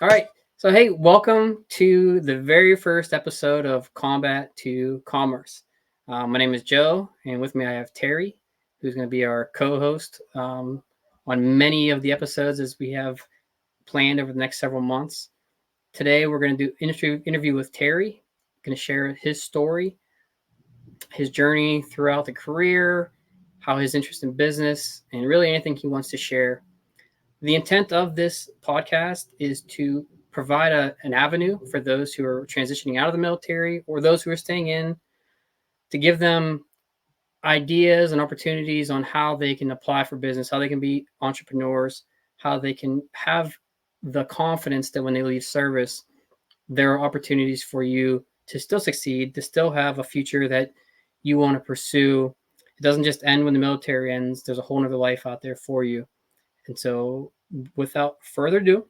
All right. So, hey, welcome to the very first episode of Combat to Commerce. My name is Joe, and with me I have Terry, who's going to be our co host on many of the episodes as we have planned over the next several months. Today, we're going to do interview with Terry, going to share his story, his journey throughout the career, how his interest in business, and really anything he wants to share. The intent of this podcast is to provide an avenue for those who are transitioning out of the military or those who are staying in, to give them ideas and opportunities on how they can apply for business, how they can be entrepreneurs, how they can have the confidence that when they leave service, there are opportunities for you to still succeed, to still have a future that you want to pursue. It doesn't just end when the military ends. There's a whole nother life out there for you. And so without further ado,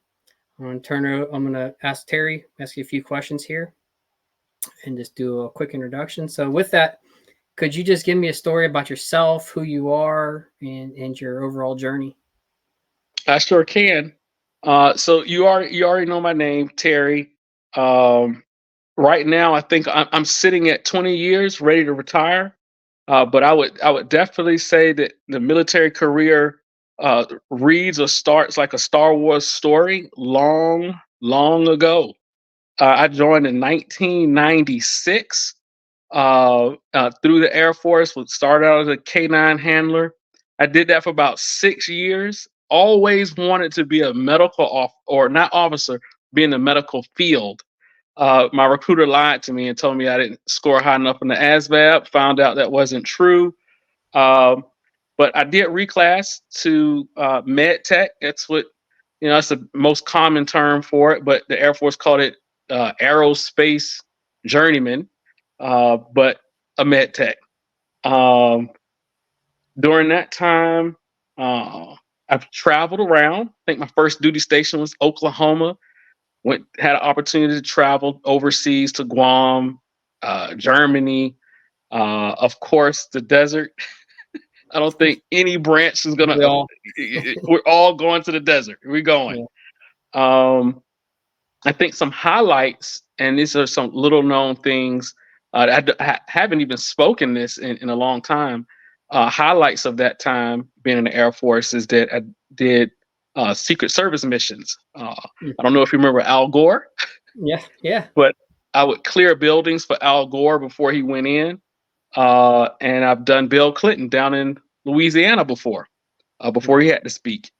I'm going to ask Terry, ask you a few questions here and just do a quick introduction. So with that, could you just give me a story about yourself, who you are, and your overall journey? I sure can. So you already know my name, Terry. Um, right now, I think I'm sitting at 20 years, ready to retire. But I would definitely say that the military career reads or starts like a Star Wars story long, long ago. I joined in 1996 through the Air Force. Would start out as a K-9 handler. I did that for about 6 years. Always wanted to be a medical or not officer, be in the medical field. My recruiter lied to me and told me I didn't score high enough in the ASVAB. Found out that wasn't true. Um, but I did reclass to med tech. That's what that's the most common term for it. But the Air Force called it aerospace journeyman, but a med tech. Um, During that time, I've traveled around. I think my first duty station was Oklahoma. Had an opportunity to travel overseas to Guam, Germany, of course, the desert. I don't think any branch is gonna. We all, We're all going to the desert. We're going. yeah. Um, I think some highlights, and these are some little known things. I haven't even spoken this in a long time. Highlights of that time being in the Air Force is that I did Secret Service missions. I don't know if you remember Al Gore, Yeah, yeah. but I would clear buildings for Al Gore before he went in. And I've done Bill Clinton down in Louisiana before he had to speak.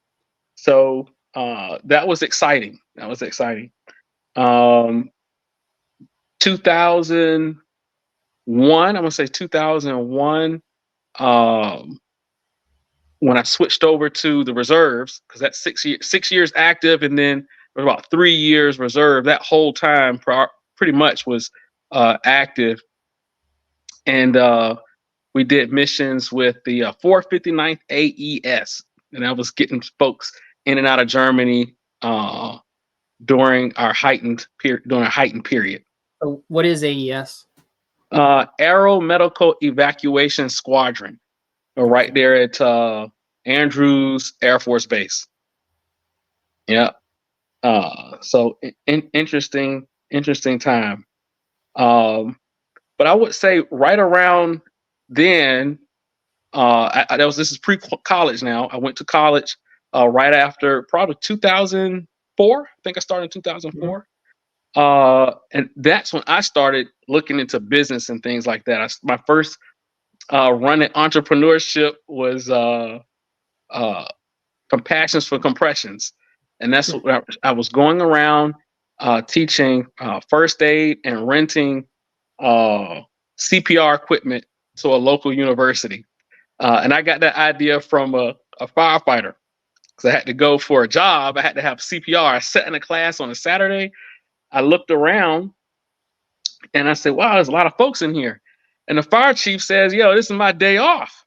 So that was exciting. That was exciting. Um, 2001, I'm gonna say 2001. Um, when I switched over to the reserves, because that's 6 years active, and then there was about 3 years reserve. That whole time, pretty much was active, and we did missions with the 459th AES, and I was getting folks in and out of Germany during our heightened period. So what is AES? Aero Medical Evacuation Squadron, right there at Andrews Air Force Base. Yeah. So interesting time. But I would say right around then, this is pre-college now. I went to college right after probably 2004. I think I started in 2004. And that's when I started looking into business and things like that. My first run at entrepreneurship was Compassions for Compressions. And that's what I was going around teaching first aid and renting CPR equipment to a local university. And I got that idea from a firefighter because I had to go for a job. I had to have CPR. I sat in a class on a Saturday. I looked around and I said, wow, there's a lot of folks in here. And the fire chief says, yo, this is my day off.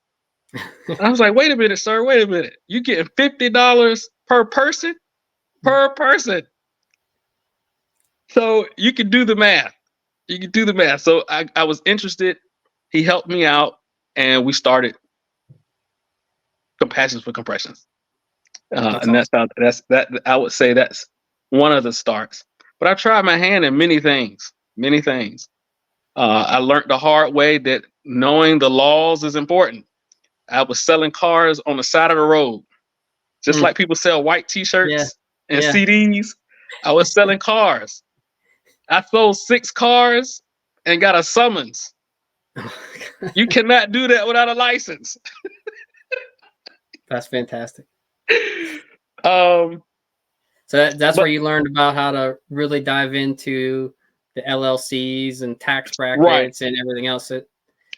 I was like, wait a minute, sir, wait a minute. You getting $50 per person? Per person. So you can do the math. You can do the math. So I was interested. He helped me out and we started Compassions for Compressions. That's And awesome. that's that. I would say that's one of the starts. But I tried my hand in many things, many things. I learned the hard way that knowing the laws is important. I was selling cars on the side of the road, just Mm, like people sell white yeah, T-shirts and yeah. CDs. I was selling cars. I sold 6 cars and got a summons. You cannot do that without a license. That's fantastic. um, So that's where but you learned about how to really dive into the LLCs and tax right, brackets and everything else. That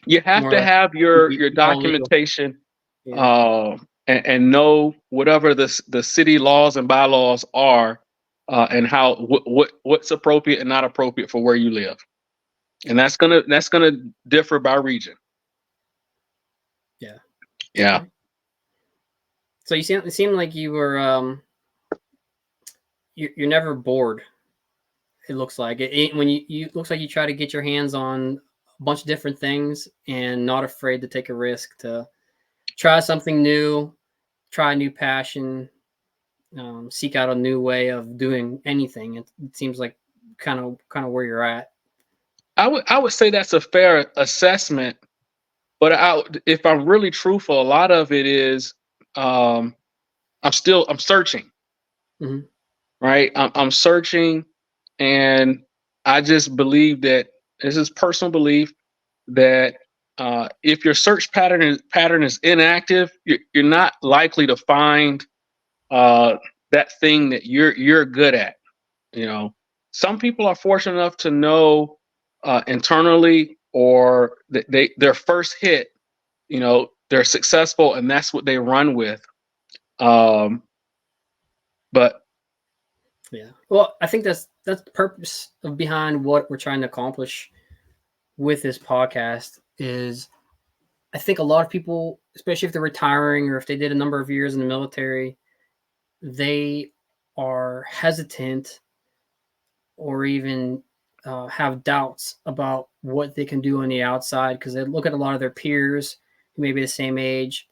you have more or to less have keep your it all legal. documentation, Yeah, and know whatever the city laws and bylaws are, and how what's appropriate and not appropriate for where you live, and that's gonna differ by region. yeah. Yeah, Okay. So it seemed like you were you're never bored. It looks like when you looks like you try to get your hands on a bunch of different things and not afraid to take a risk to try something new, try a new passion, seek out a new way of doing anything. It seems like kind of where you're at. I would say that's a fair assessment. But if I'm really truthful, a lot of it is, um, I'm searching, Hmm. right? I'm searching, and I just believe that this is personal belief that, if your search pattern is inactive, you're not likely to find, uh, that thing that you're good at. You know, some people are fortunate enough to know, internally, or their first hit. They're successful, and that's what they run with. Um, but Yeah. Well, I think that's the purpose of behind what we're trying to accomplish with this podcast is I think a lot of people, especially if they're retiring or if they did a number of years in the military, they are hesitant or even have doubts about what they can do on the outside because they look at a lot of their peers who may be the same age,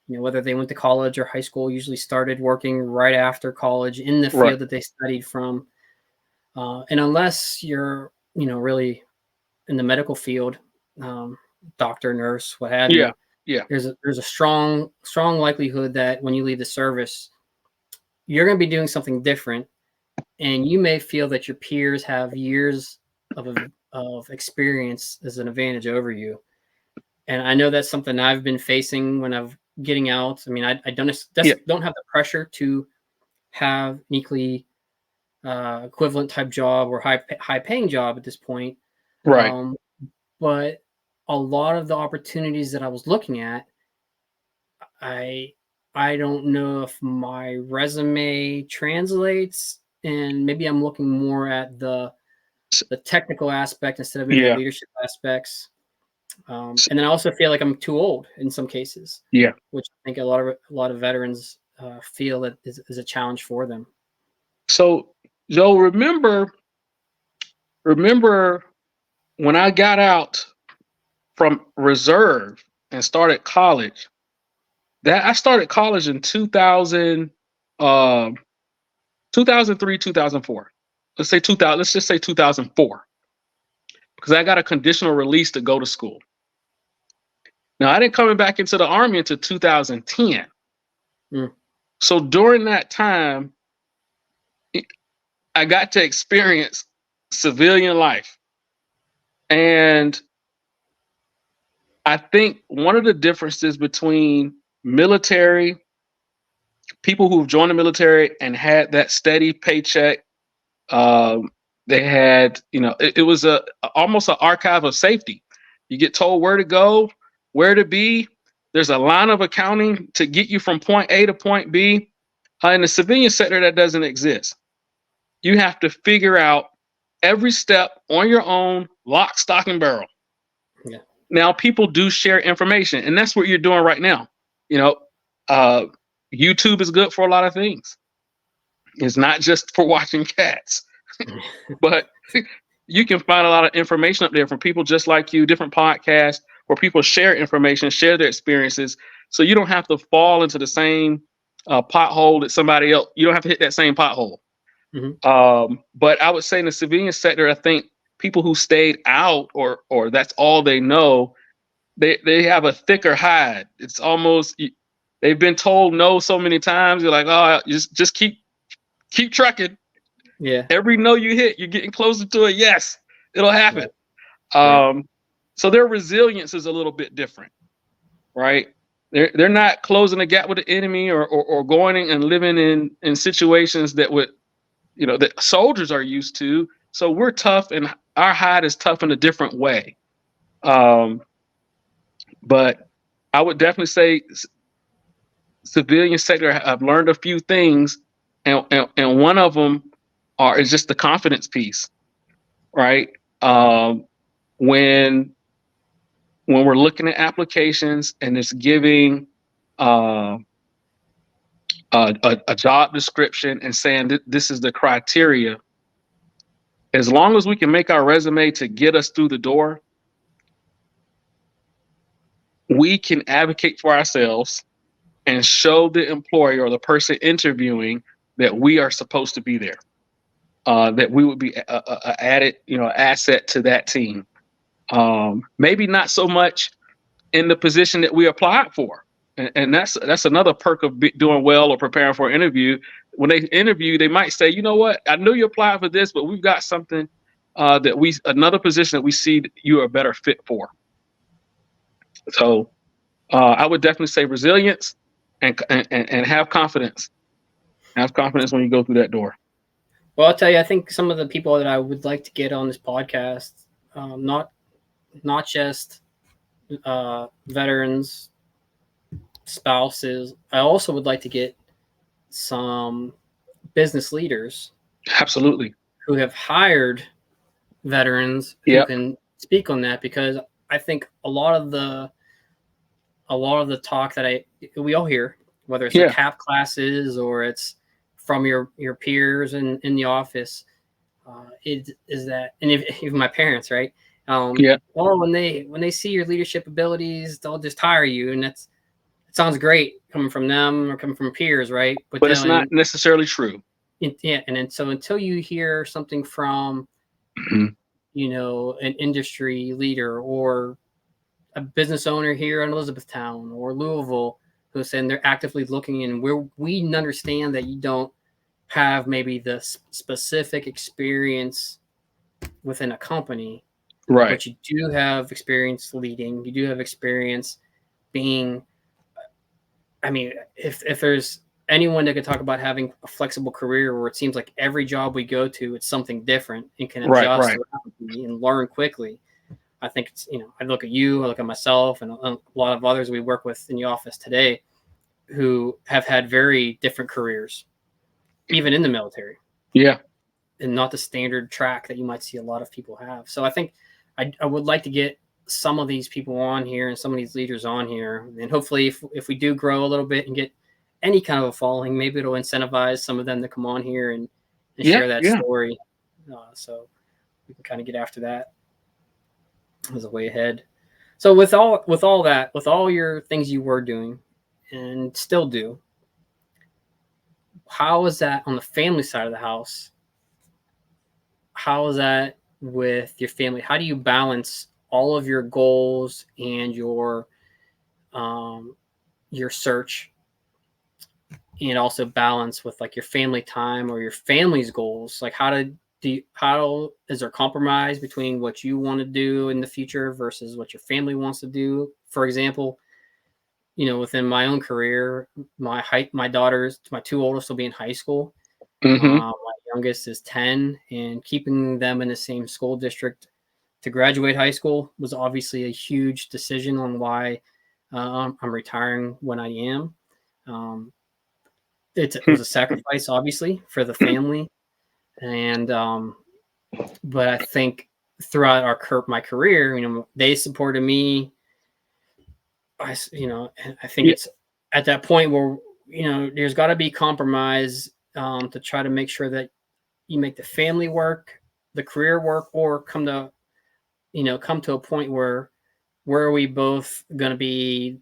whether they went to college or high school, usually started working right after college in the right, field that they studied from. And unless you're, really in the medical field, um, doctor, nurse, what have yeah, you, yeah, there's a strong likelihood that when you leave the service, you're going to be doing something different, and you may feel that your peers have years of experience as an advantage over you. And I know that's something I've been facing when I'm getting out. I mean, I don't yeah, just don't have the pressure to have an equally equivalent type job or high paying job at this point. right. Um, but a lot of the opportunities that I was looking at, I I don't know if my resume translates, and maybe I'm looking more at the technical aspect instead of maybe the Yeah, leadership aspects. And then I also feel like I'm too old in some cases, yeah. which I think a lot of veterans feel that is a challenge for them. So, Joe, remember when I got out from reserve and started college? That I started college in 2003, 2004. Let's just say 2004, because I got a conditional release to go to school. Now, I didn't come back into the army until 2010. Mm, So during that time, I got to experience civilian life. And I think one of the differences between military, people who've joined the military and had that steady paycheck, um, they had, it was almost an archive of safety. You get told where to go, where to be. There's a line of accounting to get you from point A to point B. In the civilian sector, that doesn't exist. You have to figure out every step on your own, lock, stock, and barrel. yeah. Now, people do share information, and that's what you're doing right now. You know, uh, YouTube is good for a lot of things. It's not just for watching cats, but you can find a lot of information up there from people just like you, different podcasts where people share information, share their experiences. So you don't have to fall into the same pothole that somebody else, you don't have to hit that same pothole. But I would say in the civilian sector, I think people who stayed out or that's all they know, they have a thicker hide. It's almost they've been told no so many times. You're like, oh, just keep trucking. Yeah. Every no you hit, you're getting closer to it. Yes, it'll happen. Right. So their resilience is a little bit different, right? They're not closing the gap with the enemy or going and living in situations that would, that soldiers are used to. So we're tough, and our hide is tough in a different way. But I would definitely say civilian sector. I've learned a few things, and one of them is just the confidence piece, right? When we're looking at applications and it's giving uh, a job description and saying that this is the criteria, as long as we can make our resume to get us through the door, we can advocate for ourselves and show the employer or the person interviewing that we are supposed to be there, that we would be a added, asset to that team. Maybe not so much in the position that we applied for. And that's another perk of doing well or preparing for an interview. When they interview, they might say, you know what, I know you applied for this, but we've got something another position that we see that you are a better fit for. So I would definitely say resilience and have confidence. Have confidence when you go through that door. Well, I'll tell you, I think some of the people that I would like to get on this podcast, not just veterans, spouses. I also would like to get some business leaders, Absolutely, who have hired veterans who can speak on that, because I think a lot of the talk that we all hear, whether it's the CAP classes or it's from your peers in the office, it is that, and even my parents, right? Well, when they see your leadership abilities, they'll just hire you, and it sounds great coming from them or coming from peers, right? But it's not necessarily true. And so until you hear something from, an industry leader or a business owner here in Elizabethtown or Louisville who's saying they're actively looking, and we understand that you don't have maybe the specific experience within a company, right? But you do have experience leading. You do have experience being. I mean, if there's anyone that could talk about having a flexible career where it seems like every job we go to, it's something different and can adjust rapidly and learn quickly, I think it's, I look at you, I look at myself, and a lot of others we work with in the office today who have had very different careers, even in the military. Yeah. And not the standard track that you might see a lot of people have. So I think I would like to get some of these people on here and some of these leaders on here. And hopefully if we do grow a little bit and get any kind of a following, maybe it'll incentivize some of them to come on here and share that story. So we can kind of get after that as a way ahead. So with all that, with all your things you were doing and still do, how is that on the family side of the house? How is that with your family? How do you balance all of your goals and your search, and also balance with like your family time or your family's goals? Like how is there compromise between what you want to do in the future versus what your family wants to do? For example, within my own career, my two oldest will be in high school. My youngest is 10, and keeping them in the same school district to graduate high school was obviously a huge decision on why I'm retiring when I am. It was a sacrifice, obviously, for the family, and but I think throughout my career, they supported me. I think it's at that point where there's got to be compromise to try to make sure that you make the family work, the career work, or come to a point where are we both going to be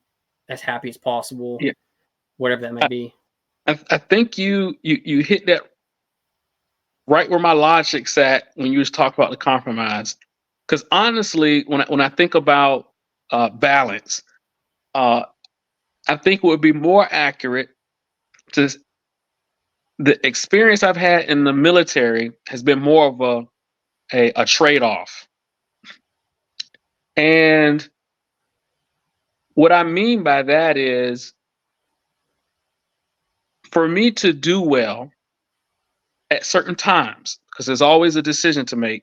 as happy as possible, whatever that may be. I think you hit that right where my logic's at when you was talking about the compromise. Because honestly, when I think about balance, uh, I think it would be more accurate to the experience I've had in the military has been more of a trade off. And what I mean by that is for me to do well at certain times, because there's always a decision to make.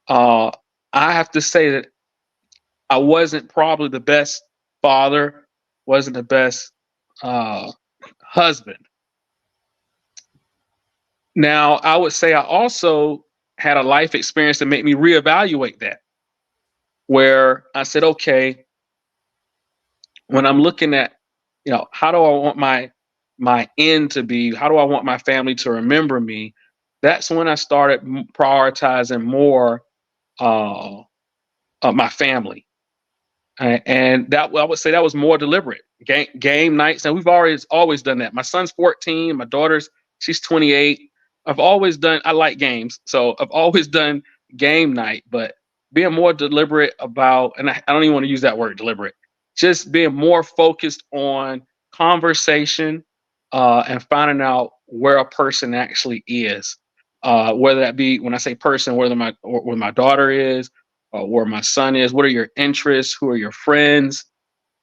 Uh, I have to say that I wasn't probably the best father, wasn't the best uh, husband. Now, I would say I also had a life experience that made me reevaluate that, where I said, okay, when I'm looking at, how do I want my end to be? How do I want my family to remember me? That's when I started prioritizing more uh, of my family. And that I would say that was more deliberate. Game nights, and we've always done that. My son's 14, my daughter's she's 28. I like games, so I've always done game night, but being more deliberate about, and I don't even want to use that word deliberate, just being more focused on conversation and finding out where a person actually is. Whether that be, when I say person, where my daughter is, where my son is, what are your interests, who are your friends.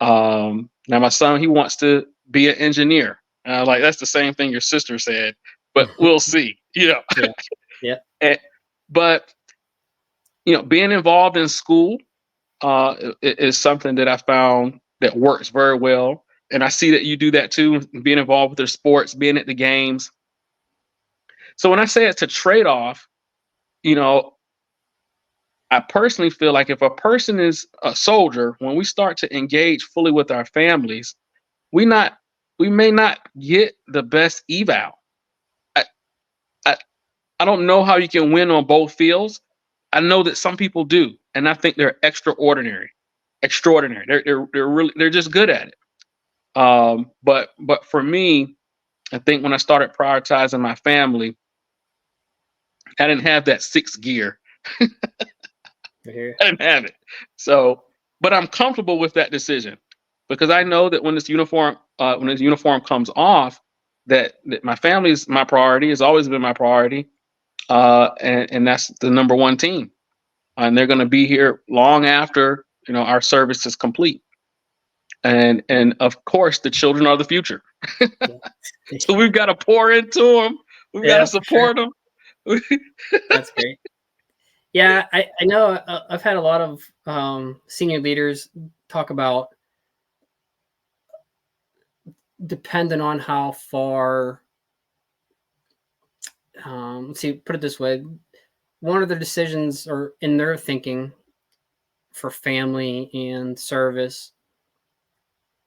Now my son, he wants to be an engineer. Like, that's the same thing your sister said, but we'll see. Yeah. Yeah. Eh, but being involved in school is something that I found that works very well, and I see that you do that too. Being involved with their sports, being at the games. So when I say it's a trade off, you know, I personally feel like if a person is a soldier, when we start to engage fully with our families, we not we may not get the best eval. I, I I don't know how you can win on both fields. I know that some people do, and I think they're extraordinary. They're just good at it. But for me, I think when I started prioritizing my family, I didn't have that sixth gear. I hear I didn't have it. So, but I'm comfortable with that decision because I know that when this uniform comes off, that my family's my priority, has always been my priority, and that's the number one team, and they're going to be here long after our service is complete, and of course the children are the future, you. so we've got to pour into them, we've got Yeah, to for sure. support them. That's great. Yeah, I know I've had a lot of senior leaders talk about, depending on how far, let's see, put it this way, one of the decisions or in their thinking for family and service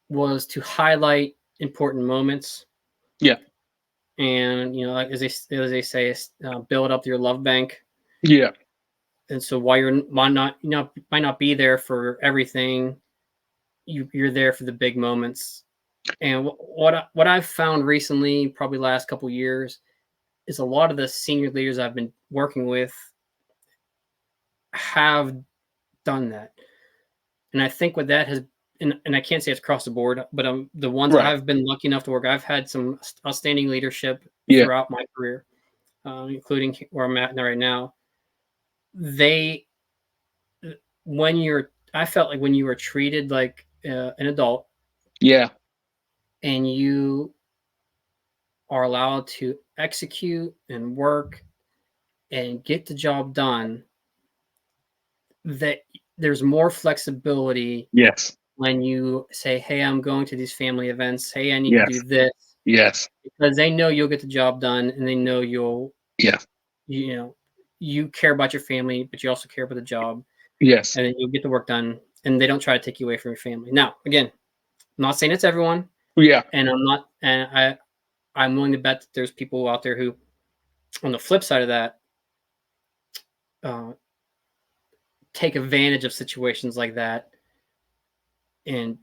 was to highlight important moments, Yeah, and like as they say, build up your love bank. yeah, And so while you're might not be there for everything, you're there for the big moments. And what I've found recently, probably last couple years, is a lot of the senior leaders I've been working with have done that. And I think what that has, and I can't say it's across the board, but the ones right, I've been lucky enough to work, I've had some outstanding leadership yeah, throughout my career, including where I'm at right now. They, I felt like when you were treated like an adult, yeah, and you are allowed to execute and work and get the job done, that there's more flexibility yes, when you say, "Hey, I'm going to these family events. Hey, I need to do yes, this," yes, because they know you'll get the job done, and they know yes, you know, you care about your family, but you also care about the job, yes, and then you'll get the work done, and they don't try to take you away from your family. Now, again, I'm not saying it's everyone, yeah, and I'm willing to bet that there's people out there who, on the flip side of that, uh, take advantage of situations like that and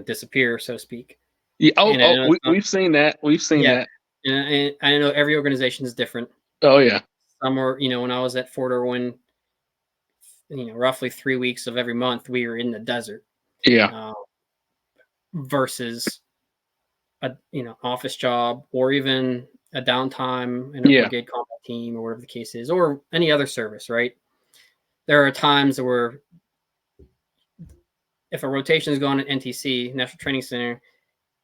disappear, so to speak. yeah. Oh, And I oh, know it's not, we've seen that. We've seen yeah, that. and I know every organization is different. Oh yeah. Some were, when I was at Fort Irwin, roughly 3 weeks of every month we were in the desert, Yeah. uh, versus a office job, or even a downtime in a Yeah. brigade combat team, or whatever the case is, or any other service, right? There are times where if a rotation is going at NTC, National Training Center,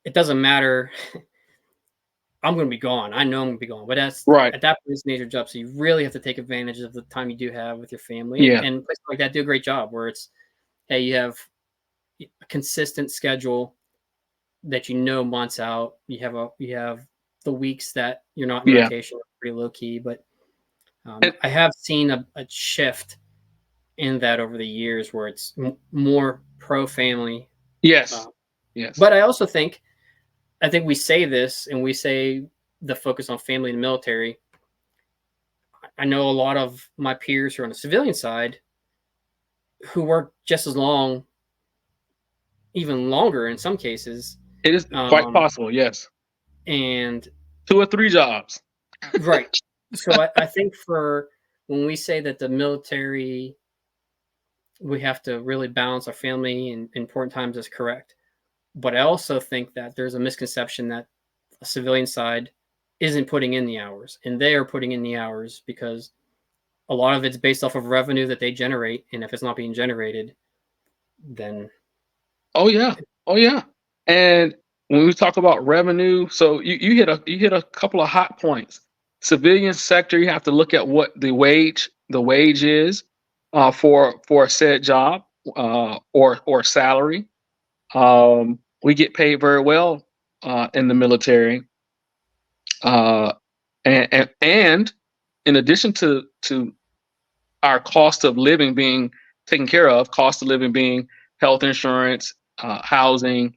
it doesn't matter. I'm going to be gone. I know I'm going to be gone. But Right. at that point, it's major job. So you really have to take advantage of the time you do have with your family. Yeah. And places like that do a great job where it's, hey, you have a consistent schedule that months out. You have the weeks that you're not in Yeah. rotation, pretty low key. But And, I have seen a shift in that over the years where it's more pro family. yes. Uh, Yes. but I think we say this, and we say the focus on family in the military. I know a lot of my peers who are on the civilian side who work just as long, even longer in some cases. It is quite Um, possible. Yes. and 2 or 3 jobs. right. So I think for when we say that the military, we have to really balance our family and important times is correct. But I also think that there's a misconception that a civilian side isn't putting in the hours, and they are putting in the hours because a lot of it's based off of revenue that they generate. And if it's not being generated, then Oh yeah. Oh yeah. And when we talk about revenue, so you hit a couple of hot points. Civilian sector, you have to look at what the wage is for a said job or salary. We get paid very well in the military, uh, and in addition to our cost of living being taken care of, cost of living being health insurance, housing,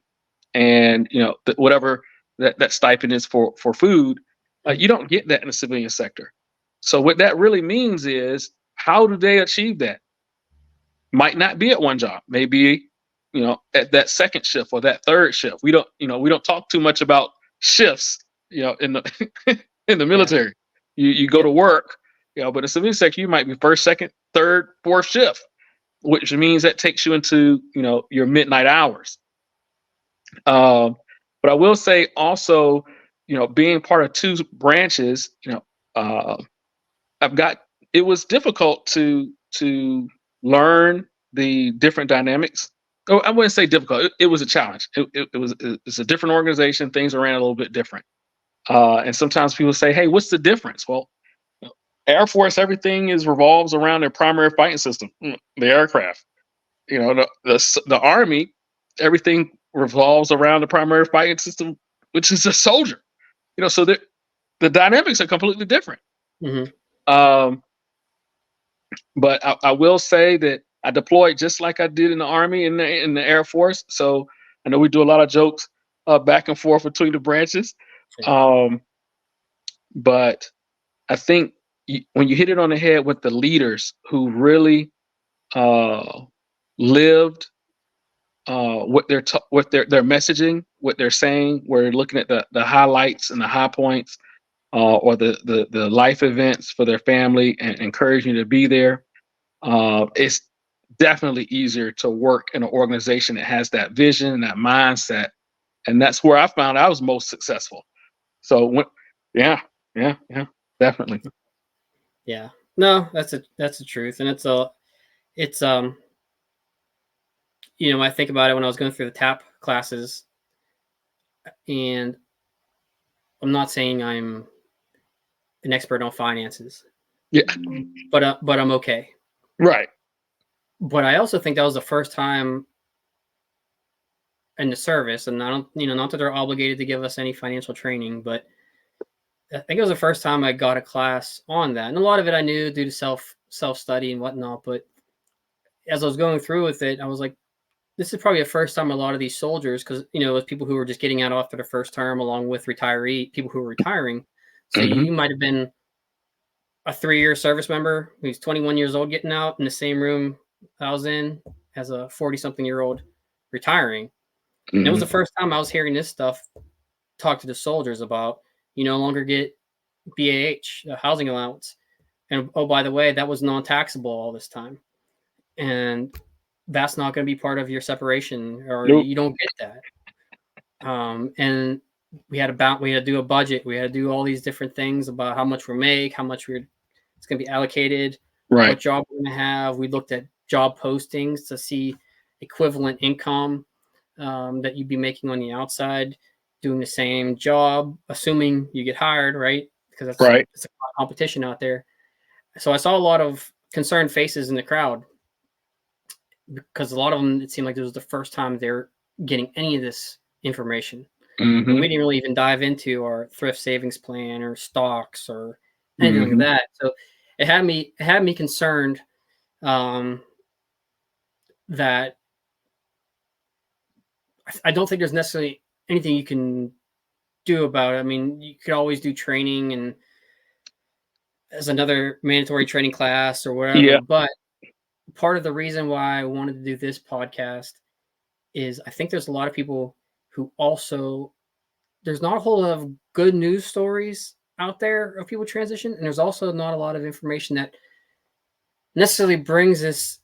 and whatever that stipend is for food. You don't get that in the civilian sector. So what that really means is, how do they achieve that? Might not be at one job, maybe at that second shift or that third shift. We don't talk too much about shifts, in the in the yeah, military. You go yeah, to work, but in the civilian sector you might be first, second, third, fourth shift, which means that takes you into your midnight hours. Um, but I will say also, being part of two branches, uh, I've got it was difficult to learn the different dynamics. Oh, I wouldn't say difficult. It was a challenge. It's a different organization. Things are ran a little bit different. And sometimes people say, "Hey, what's the difference?" Well, Air Force, everything is revolves around their primary fighting system, the aircraft. The Army, everything revolves around the primary fighting system, which is a soldier. So the dynamics are completely different. hmm Um, but I will say that I deployed just like I did in the Army and in the Air Force. So I know we do a lot of jokes back and forth between the branches. yeah, Um, but I think when you hit it on the head with the leaders who really uh, lived what their messaging, what they're saying. We're looking at the highlights and the high points, or the life events for their family, and encouraging you to be there. It's definitely easier to work in an organization that has that vision and that mindset, and that's where I found I was most successful. So yeah, yeah, yeah, definitely. yeah. No, that's the truth, and it's I think about it when I was going through the TAP classes, and I'm not saying I'm an expert on finances, Yeah, but I'm okay. right. But I also think that was the first time in the service, and I don't, not that they're obligated to give us any financial training, but I think it was the first time I got a class on that, and a lot of it I knew due to self study and whatnot. But as I was going through with it, I was like, this is probably the first time a lot of these soldiers, because it was people who were just getting out after their first term, along with people who were retiring. So Hmm. you might have been a 3-year service member who's 21 years old getting out in the same room I was in as a 40-something-year-old retiring. And it was Hmm. the first time I was hearing this stuff talk to the soldiers about you no longer get BAH, housing allowance. And oh, by the way, that was non-taxable all this time. And that's not going to be part of your separation, or Nope. you don't get that. And we had to do a budget. We had to do all these different things about how much we make, how much it's going to be allocated, Right. what job we're going to have. We looked at job postings to see equivalent income that you'd be making on the outside doing the same job, assuming you get hired, right? Because Right. it's a competition out there. So I saw a lot of concerned faces in the crowd because a lot of them, it seemed like this was the first time they're getting any of this information. And we didn't really even dive into our thrift savings plan or stocks or anything like that. So it had me concerned that I don't think there's necessarily anything you can do about it. I mean, you could always do training and as another mandatory training class or whatever. Yeah. But part of the reason why I wanted to do this podcast is I think there's a lot of people who also, there's not a whole lot of good news stories out there of people transition. And there's also not a lot of information that necessarily brings this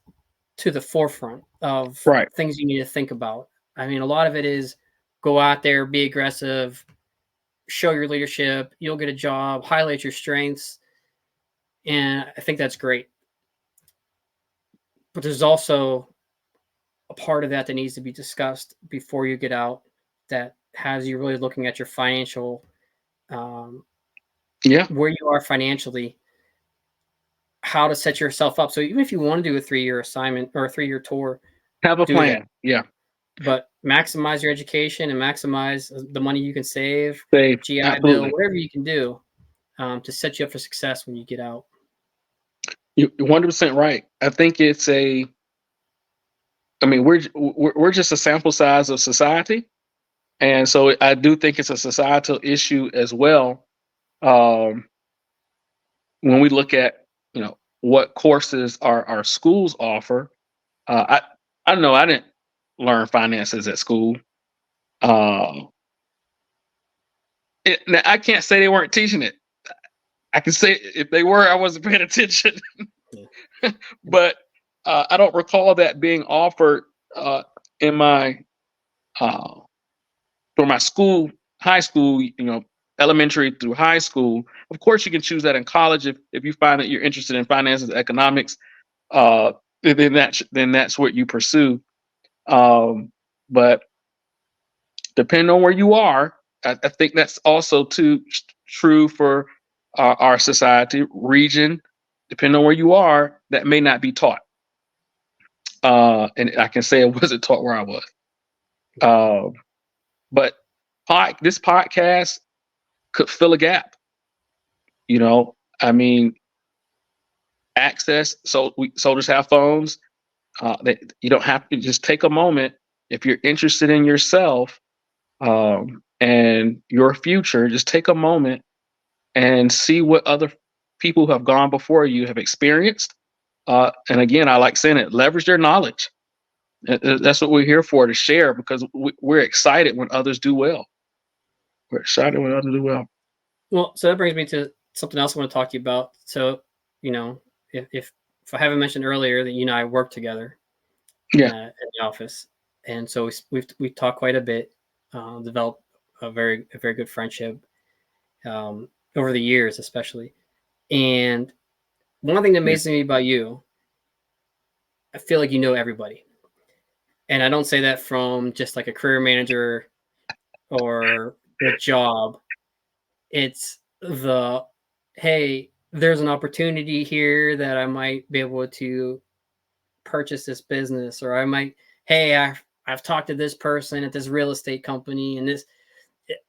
to the forefront of Right. things you need to think about. I mean, a lot of it is go out there, be aggressive, show your leadership, you'll get a job, highlight your strengths. And I think that's great. But there's also a part of that that needs to be discussed before you get out that has you really looking at your financial, where you are financially, how to set yourself up. So even if you want to do a 3-year assignment or a 3-year tour, Have a do plan. that. Yeah. But maximize your education and maximize the money you can save, Save. GI Absolutely. Bill, whatever you can do to set you up for success when you get out. You're 100% right. I think it's we're just a sample size of society. And so I do think it's a societal issue as well. When we look at, what courses our schools offer, I know I didn't learn finances at school. Now I can't say they weren't teaching it. I can say if they were, I wasn't paying attention. Yeah. But I don't recall that being offered in my for my school, high school, elementary through high school. Of course, you can choose that in college if you find that you're interested in finances, economics. Uh, then that's what you pursue. But depending on where you are, I think that's also true for our society region. Depending on where you are, that may not be taught. And I can say it wasn't taught where I was. But this podcast could fill a gap. I mean, access. So soldiers have phones. You don't have to just take a moment if you're interested in yourself and your future. Just take a moment and see what other people who have gone before you have experienced. And again, I like saying it: leverage their knowledge. That's what we're here for, to share, because we're excited when others do well. We're excited when others do well. Well, so that brings me to something else I want to talk to you about. So, if I haven't mentioned earlier that you and I work together at the office, and so we've talked quite a bit, developed a very good friendship over the years, especially. And one thing that amazes me about you, I feel like you know everybody, and I don't say that from just like a career manager or a job. It's hey, there's an opportunity here that I might be able to purchase this business, or hey, I've talked to this person at this real estate company, and this.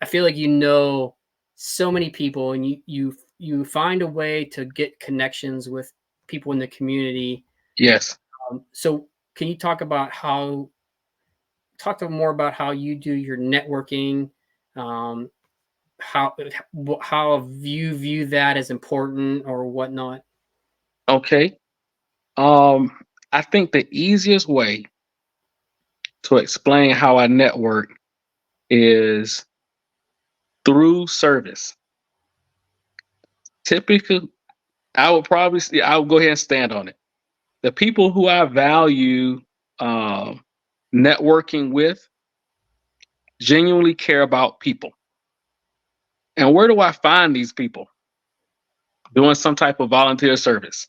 I feel like you know so many people, and you find a way to get connections with people in the community. Yes. So can you talk to more about how you do your networking? How you view that as important or whatnot? Okay. I think the easiest way to explain how I network is through service. Typically, I would go ahead and stand on it. The people who I value um, networking with genuinely care about people. And where do I find these people? Doing some type of volunteer service.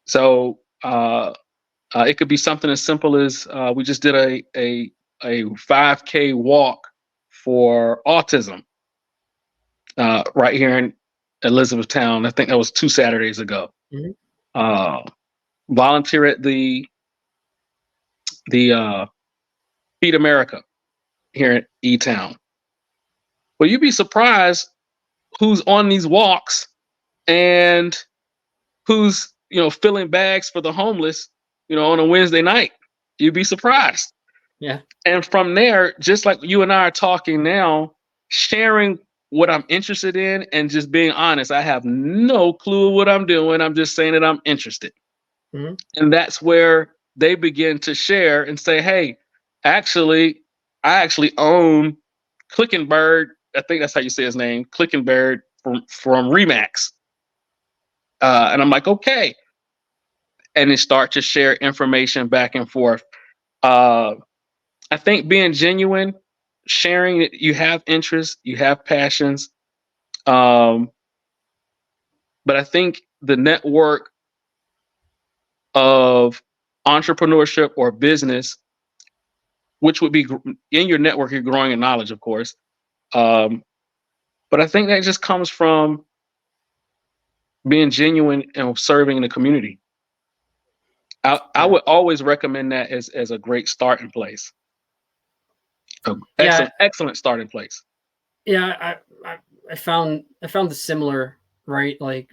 So it could be something as simple as we just did a 5K walk for autism right here in Elizabethtown. I think that was 2 Saturdays ago. Mhm. Uh, Volunteer at the Feed America here in E Town. Well, you'd be surprised who's on these walks and who's filling bags for the homeless, on a Wednesday night. You'd be surprised. Yeah. And from there, just like you and I are talking now, sharing what I'm interested in and just being honest. I have no clue what I'm doing. I'm just saying that I'm interested. Mhm. And that's where they begin to share and say, hey, actually, I actually own Clickenbird. I think that's how you say his name, Clickenbird from Remax. And I'm like, okay. And then start to share information back and forth. Uh, I think being genuine, sharing that you have interests, you have passions. Um, but I think the network of entrepreneurship or business, which would be in your network, you're growing in knowledge, of course. Um, but I think that just comes from being genuine and serving the community. I Yeah. would always recommend that as a great starting place. Yeah. Excellent starting place. Yeah. I found the similar, right? Like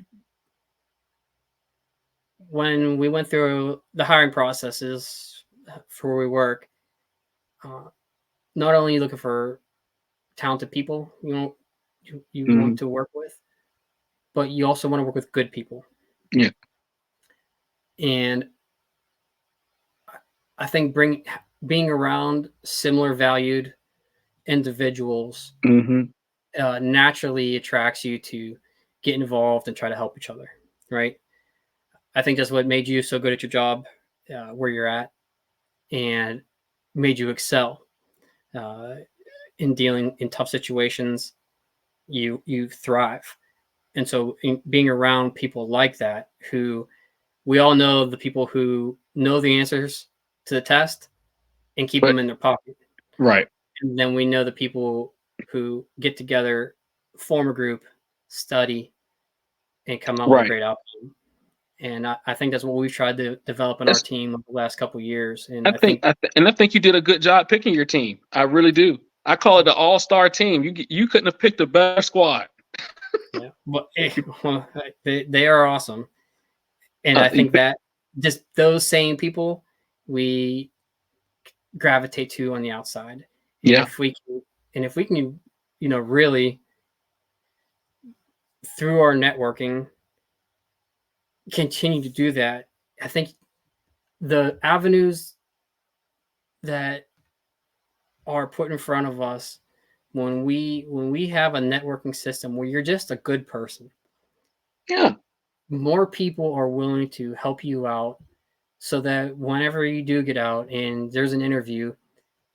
when we went through the hiring processes for where we work, uh, not only are you looking for talented people, you want Mhm. to work with, but you also want to work with good people. Yeah. And I think being around similar valued individuals Hmm. naturally attracts you to get involved and try to help each other, right? I think that's what made you so good at your job, where you're at, and made you excel uh, in dealing in tough situations. You thrive, and so being around people like that, who we all know the people who know the answers to the test and keep But them in their pocket, right, and then we know the people who get together, form a group, study, and come out with a right. great outcome. And I think that's what we've tried to develop in our That's team over the last couple of years. And I I think, think, and I think you did a good job picking your team. I really do. I call it the all-star team. You couldn't have picked a better squad. yeah, but well, they are awesome. And Uh, I think that just those same people we gravitate to on the outside. And yeah, if we can, really through our networking continue to do that, I think the avenues that are put in front of us when we have a networking system where you're just a good person, yeah, more people are willing to help you out so that whenever you do get out and there's an interview,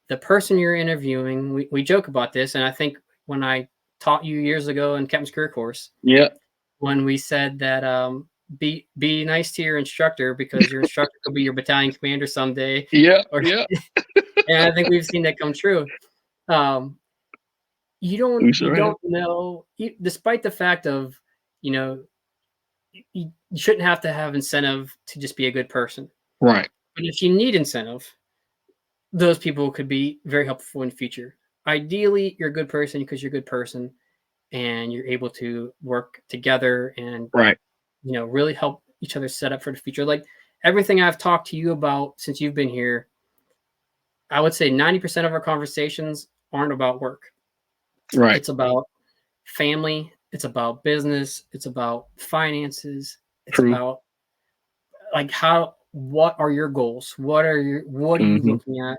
the person you're interviewing, we joke about this, and I think when I taught you years ago in Captain's Career Course, yeah, when we said that be nice to your instructor because your instructor could be your battalion commander someday, yeah, or yeah. and I think we've seen that come true. Um, you don't We you sure have. don't know, despite the fact of you know you shouldn't have to have incentive to just be a good person, Right, but if you need incentive, those people could be very helpful in the future. Ideally, you're a good person because you're a good person and you're able to work together and right, really help each other set up for the future. Like everything I've talked to you about since you've been here, I would say 90% of our conversations aren't about work. right. It's about family, it's about business, it's about finances, it's True. about like what are your goals? What are you Hmm. looking at?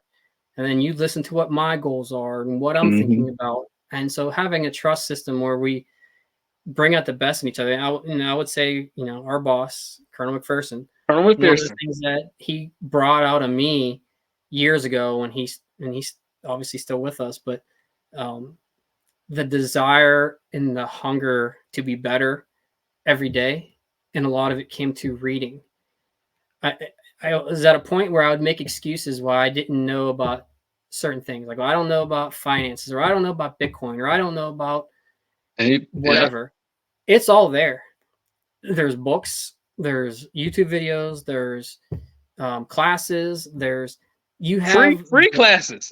And then you listen to what my goals are and what I'm Hmm. thinking about. And so having a trust system where bring out the best in each other. And I would say, our boss, Colonel McPherson, Colonel one of the McPherson. things that he brought out of me years ago when he's obviously still with us, but the desire and the hunger to be better every day, and a lot of it came to reading. I was at a point where I would make excuses why I didn't know about certain things. Like, well, I don't know about finances, or I don't know about Bitcoin, or I don't know about Yeah. whatever. It's all there. There's books, there's YouTube videos, there's classes, you have Free classes.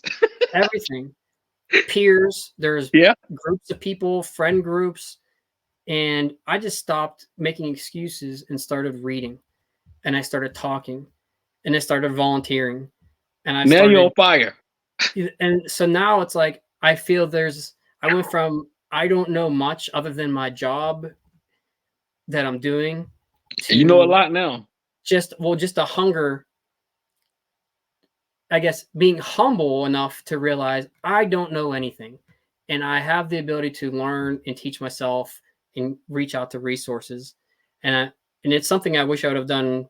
everything. Peers, there's Yeah. groups of people, friend groups, and I just stopped making excuses and started reading, and I started talking, and I started volunteering, and Now you're on fire. and so now it's like I feel I went from I don't know much other than my job that I'm doing You know a to lot now. just a hunger, I guess, being humble enough to realize I don't know anything, and I have the ability to learn and teach myself and reach out to resources, and it's something I wish I would have done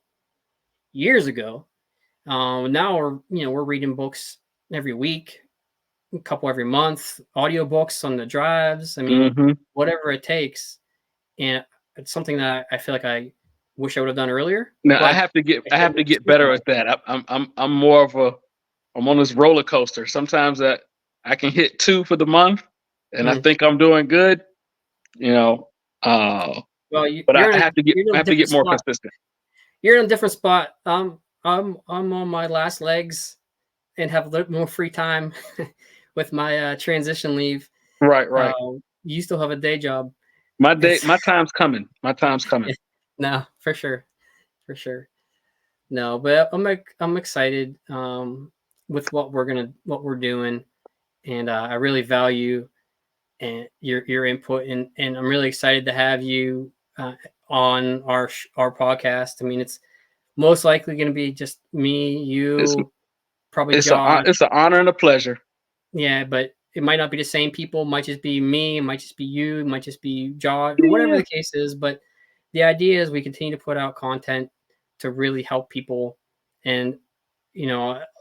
years ago. Now we're reading books every week, a couple every month, audiobooks on the drives. I mean, Mm-hmm. whatever it takes, and it's something that I feel like I wish I would have done earlier. Now I But have to get I I can't have to make get excuses better about at it. that. I'm more of a I'm on this roller coaster. Sometimes that I can hit 2 for the month, and I Mm. think I'm doing good. You know, uh, Well, but I you're in a have to get different more spot. consistent. You're in a different spot. I'm on my last legs and have a little more free time with my transition leave. Right, right. You still have a day job. My It's my time's coming. My time's coming. no, for sure, for sure. No, but I'm excited with what we're doing, and I really value and your input, and I'm really excited to have you on our podcast. I mean, it's most likely going to be just me, It's you, probably Josh. it's an honor and a pleasure. Yeah, but it might not be the same people. It might just be me. It might just be you. It might just be Josh, or whatever Yeah. the case is. But the idea is we continue to put out content to really help people. And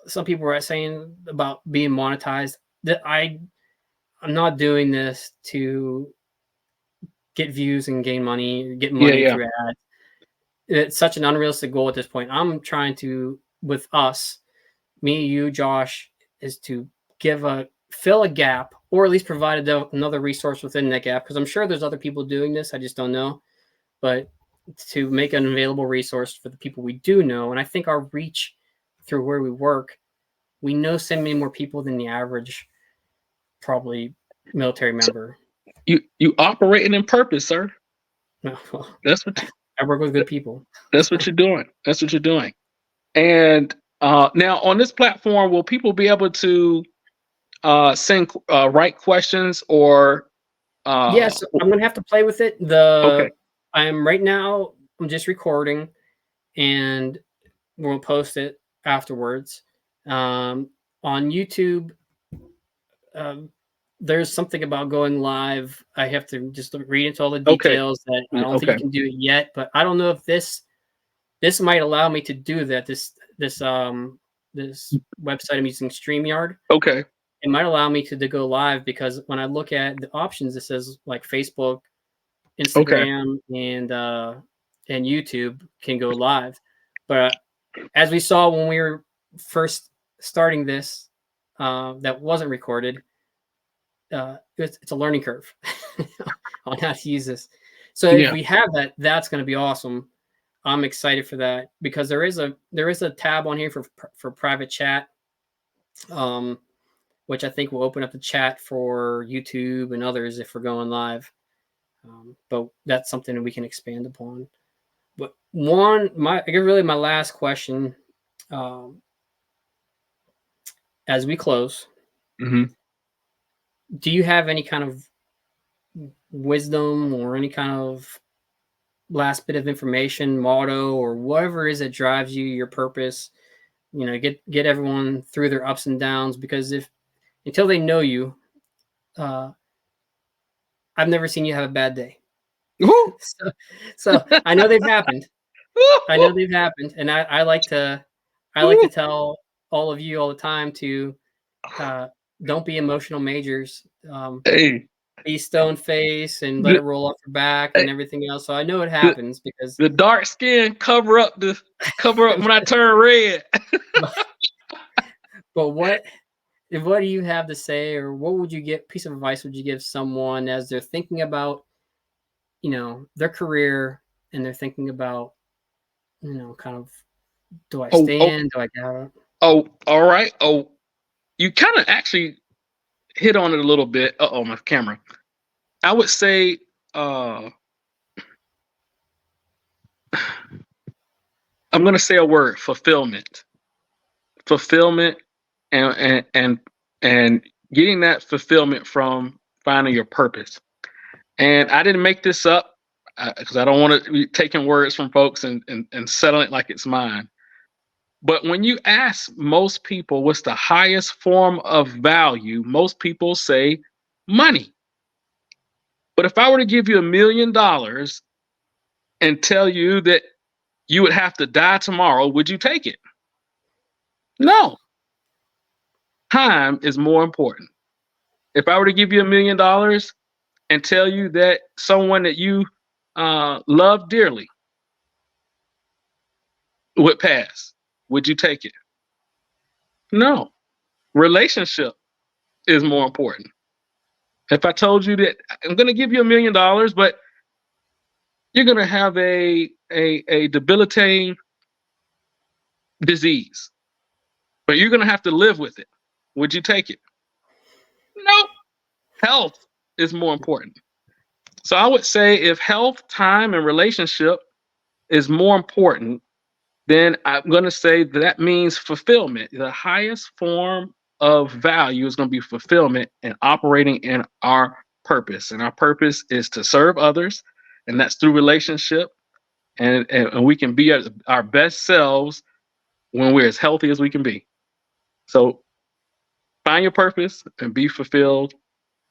some people were saying about being monetized. That I'm not doing this to get views and gain money, get Yeah, money yeah. through ads. It's such an unrealistic goal at this point. I'm trying to, with us, me, you, Josh, is to fill a gap, or at least provide another resource within that gap. Because I'm sure there's other people doing this. I just don't know. But to make an available resource for the people we do know, and I think our reach through where we work, we know so many more people than the average, probably military So member. you operating in purpose, sir. Well, That's what I work with good people. that's what you're doing. That's what you're doing. And now on this platform, will people be able to send write questions or Yes, I'm gonna have to play with it. okay, I'm right now. I'm just recording, and we'll post it afterwards. On YouTube, um, there's something about going live. I have to just read into all the okay, details that I don't think okay, you can do it yet, but I don't know if this might allow me to do that. This website I'm using, StreamYard. okay, It might allow me to go live, because when I look at the options, it says like Facebook, okay, Instagram, and YouTube can go live. But as we saw when we were first starting this, that wasn't recorded. It's a learning curve on how to use this. So if yeah, we have that, that's going to be awesome. I'm excited for that, because there is a tab on here for private chat, um, which I think will open up the chat for YouTube and others if we're going live. But that's something that we can expand upon. But I guess really my last question, um, as we close, hmm do you have any kind of wisdom or any kind of last bit of information, motto, or whatever it is that drives you, your purpose? Get everyone through their ups and downs, because if until they know you, uh, I've never seen you have a bad day. Woo! So I know they've happened. I know they've happened, and I like to tell all of you all the time to don't be emotional majors. Hey, Be stone face and let the, it roll off your back hey, and everything else. So I know it the, happens because the dark skin cover up when I turn red. but what do you have to say, or what would you get piece of advice would you give someone as they're thinking about, their career, and they're thinking about, kind of, do I Oh, oh, stand? Do I get out? oh, all right. Oh, you kind of actually hit on it a little bit. Oh, my camera. I would say, uh, I'm going to say a word: fulfillment. Fulfillment, and getting that fulfillment from finding your purpose. And I didn't make this up because I don't want to be taking words from folks and settling it like it's mine. But when you ask most people what's the highest form of value, most people say money. But if I were to give you $1 million and tell you that you would have to die tomorrow, would you take it? No. Time is more important. If I were to give you $1 million and tell you that someone that you love dearly would pass, would you take it? No. Relationship is more important. If I told you that I'm going to give you $1 million, but you're going to have a debilitating disease, but you're going to have to live with it, would you take it? No. Health is more important. So I would say if health, time, and relationship is more important, then I'm going to say that means fulfillment. The highest form of value is going to be fulfillment and operating in our purpose. And our purpose is to serve others, and that's through relationship. And we can be our best selves when we're as healthy as we can be. So find your purpose and be fulfilled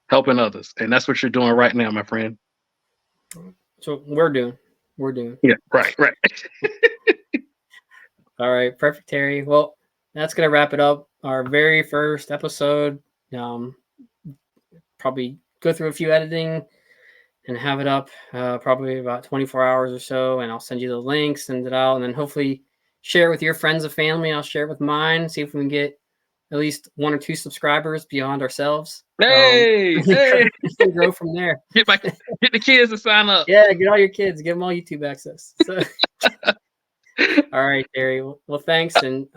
helping others. And that's what you're doing right now, my friend. So we're doing. Yeah, right, right. All right, perfect, Terry. Well, that's gonna wrap it up. Our very first episode. Um, Probably go through a few editing and have it up probably about 24 hours or so, and I'll send you the link, send it out, and then hopefully share it with your friends and family. I'll share it with mine, see if we can get at least 1 or 2 subscribers beyond ourselves. Hey, hey, And grow from there. get the kids to sign up. Yeah, get all your kids, give them all YouTube access. So, all right, Terry. Well, thanks, and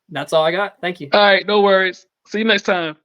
that's all I got. Thank you. All right, no worries. See you next time.